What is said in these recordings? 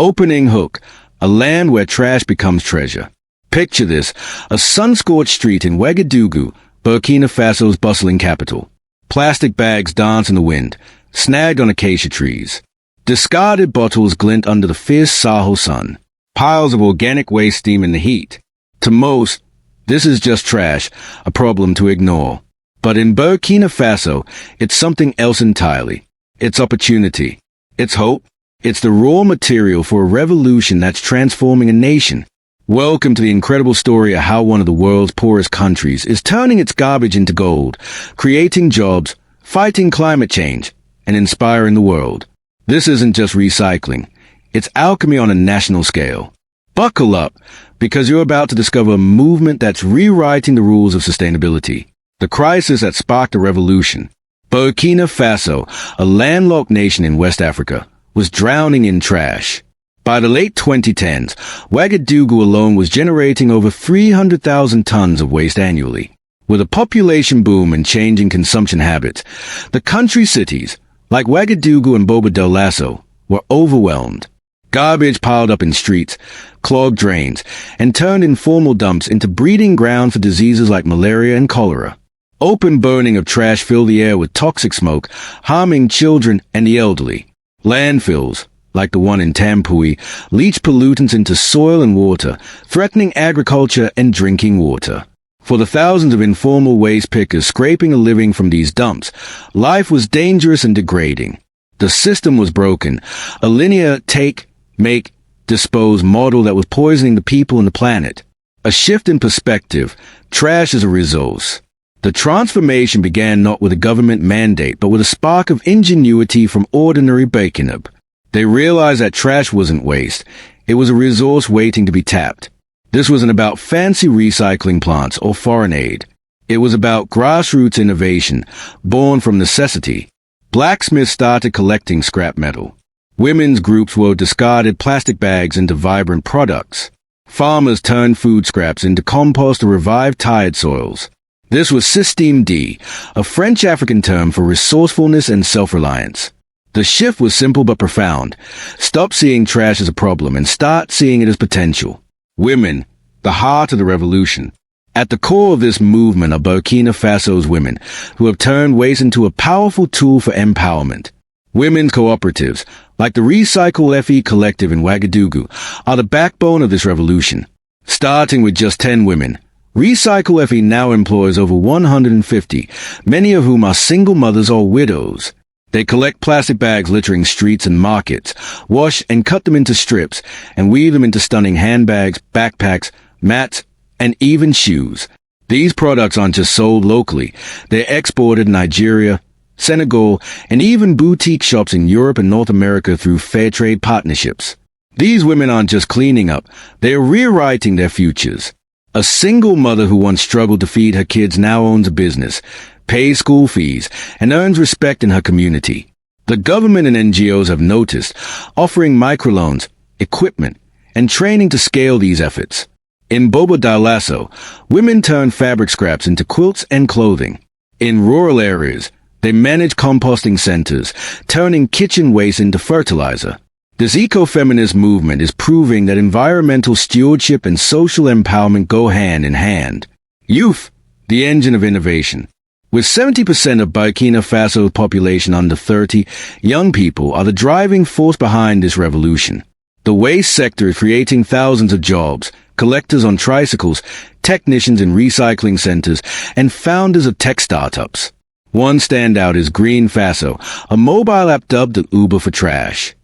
Opening hook, a land where trash becomes treasure. Picture this, a sun-scorched street in Ouagadougou, Burkina Faso's bustling capital. Plastic bags dance in the wind, snagged on acacia trees. Discarded bottles glint under the fierce Sahel sun. Piles of organic waste steam in the heat. To most, this is just trash, a problem to ignore. But in Burkina Faso, it's something else entirely. It's opportunity. It's hope. It's the raw material for a revolution that's transforming a nation. Welcome to the incredible story of how one of the world's poorest countries is turning its garbage into gold, creating jobs, fighting climate change, and inspiring the world. This isn't just recycling. It's alchemy on a national scale. Buckle up, because you're about to discover a movement that's rewriting the rules of sustainability. The crisis that sparked a revolution. Burkina Faso, a landlocked nation in West Africa, was drowning in trash. By the late 2010s, Ouagadougou alone was generating over 300,000 tons of waste annually. With a population boom and changing consumption habits, the country's cities, like Ouagadougou and Bobo Dioulasso, were overwhelmed. Garbage piled up in streets, clogged drains, and turned informal dumps into breeding ground for diseases like malaria and cholera. Open burning of trash filled the air with toxic smoke, harming children and the elderly. Landfills, like the one in Tampui, leach pollutants into soil and water, threatening agriculture and drinking water. For the thousands of informal waste pickers scraping a living from these dumps, life was dangerous and degrading. The system was broken, a linear take, make, dispose model that was poisoning the people and the planet. A shift in perspective, trash as a resource. The transformation began not with a government mandate, but with a spark of ingenuity from ordinary Burkinab. They realized that trash wasn't waste. It was a resource waiting to be tapped. This wasn't about fancy recycling plants or foreign aid. It was about grassroots innovation, born from necessity. Blacksmiths started collecting scrap metal. Women's groups wove discarded plastic bags into vibrant products. Farmers turned food scraps into compost to revive tired soils. This was Système D, a French African term for resourcefulness and self-reliance. The shift was simple but profound. Stop seeing trash as a problem and start seeing it as potential. Women, the heart of the revolution. At the core of this movement are Burkina Faso's women, who have turned waste into a powerful tool for empowerment. Women's cooperatives, like the Recycle FE Collective in Ouagadougou, are the backbone of this revolution. Starting with just 10 women, Recycle FE now employs over 150, many of whom are single mothers or widows. They collect plastic bags littering streets and markets, wash and cut them into strips, and weave them into stunning handbags, backpacks, mats, and even shoes. These products aren't just sold locally. They're exported to Nigeria, Senegal, and even boutique shops in Europe and North America through fair trade partnerships. These women aren't just cleaning up, they're rewriting their futures. A single mother who once struggled to feed her kids now owns a business, pays school fees, and earns respect in her community. The government and NGOs have noticed, offering microloans, equipment, and training to scale these efforts. In Bobo Dioulasso, women turn fabric scraps into quilts and clothing. In rural areas, they manage composting centers, turning kitchen waste into fertilizer. This ecofeminist movement is proving that environmental stewardship and social empowerment go hand in hand. Youth, the engine of innovation. With 70% of Burkina Faso's population under 30, young people are the driving force behind this revolution. The waste sector is creating thousands of jobs, collectors on tricycles, technicians in recycling centers, and founders of tech startups. One standout is Green Faso, a mobile app dubbed the Uber for trash.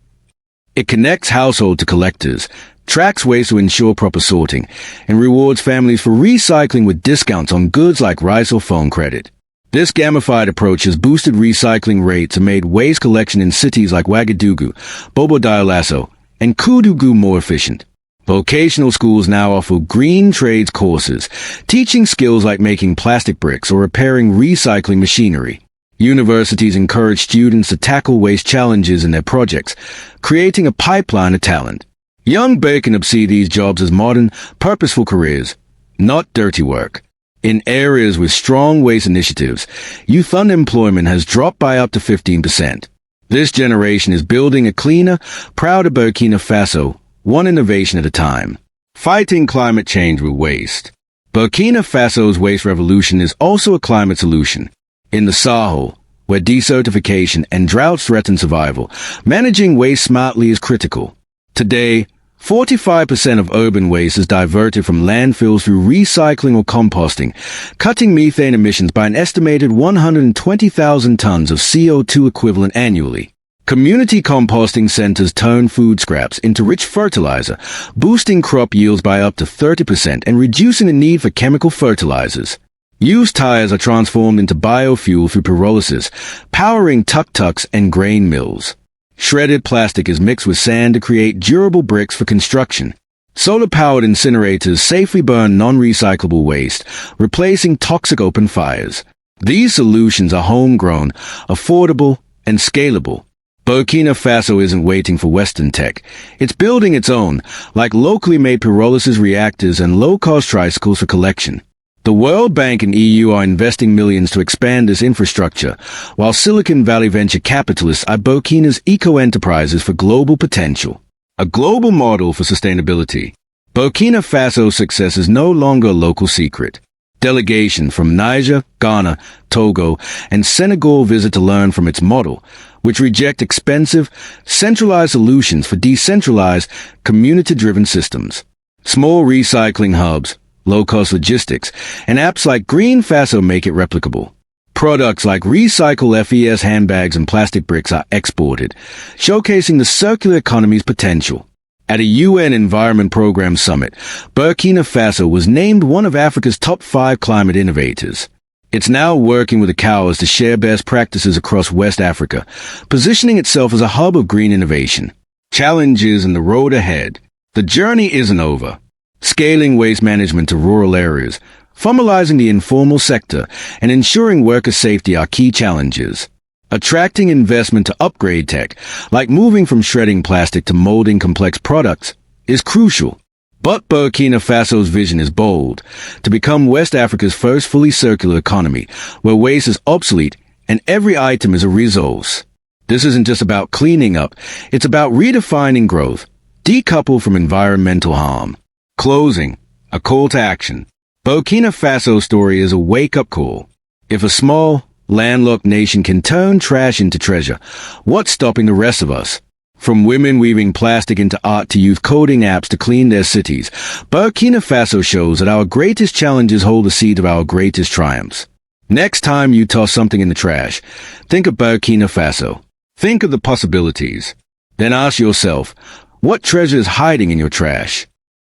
It connects household to collectors, tracks waste to ensure proper sorting, and rewards families for recycling with discounts on goods like rice or phone credit. This gamified approach has boosted recycling rates and made waste collection in cities like Ouagadougou, Bobo Dioulasso, and Koudougou more efficient. Vocational schools now offer green trades courses, teaching skills like making plastic bricks or repairing recycling machinery. Universities encourage students to tackle waste challenges in their projects, creating a pipeline of talent. Young Burkinab see these jobs as modern, purposeful careers, not dirty work. In areas with strong waste initiatives, youth unemployment has dropped by up to 15%. This generation is building a cleaner, prouder Burkina Faso, one innovation at a time. Fighting climate change with waste. Burkina Faso's waste revolution is also a climate solution. In the Sahel, where desertification and droughts threaten survival, managing waste smartly is critical. Today, 45% of urban waste is diverted from landfills through recycling or composting, cutting methane emissions by an estimated 120,000 tons of CO2 equivalent annually. Community composting centers turn food scraps into rich fertilizer, boosting crop yields by up to 30% and reducing the need for chemical fertilizers. Used tires are transformed into biofuel through pyrolysis, powering tuk-tuks and grain mills. Shredded plastic is mixed with sand to create durable bricks for construction. Solar-powered incinerators safely burn non-recyclable waste, replacing toxic open fires. These solutions are homegrown, affordable, and scalable. Burkina Faso isn't waiting for Western tech. It's building its own, like locally made pyrolysis reactors and low-cost tricycles for collection. The World Bank and EU are investing millions to expand this infrastructure, while Silicon Valley venture capitalists eye Burkina's eco-enterprises for global potential. A global model for sustainability. Burkina Faso's success is no longer a local secret. Delegations from Niger, Ghana, Togo, and Senegal visit to learn from its model, which reject expensive, centralized solutions for decentralized, community-driven systems. Small recycling hubs, low-cost logistics, and apps like Green Faso make it replicable. Products like recycled FES handbags and plastic bricks are exported, showcasing the circular economy's potential. At a UN Environment Programme summit, Burkina Faso was named one of Africa's top 5 climate innovators. It's now working with the COWs to share best practices across West Africa, positioning itself as a hub of green innovation. Challenges and the road ahead. The journey isn't over. Scaling waste management to rural areas, formalizing the informal sector, and ensuring worker safety are key challenges. Attracting investment to upgrade tech, like moving from shredding plastic to molding complex products, is crucial. But Burkina Faso's vision is bold, to become West Africa's first fully circular economy, where waste is obsolete and every item is a resource. This isn't just about cleaning up, it's about redefining growth, decoupled from environmental harm. Closing, a call to action. Burkina Faso's story is a wake-up call. If a small, landlocked nation can turn trash into treasure, what's stopping the rest of us? From women weaving plastic into art to youth coding apps to clean their cities, Burkina Faso shows that our greatest challenges hold the seed of our greatest triumphs. Next time you toss something in the trash, think of Burkina Faso. Think of the possibilities. Then ask yourself, what treasure is hiding in your trash?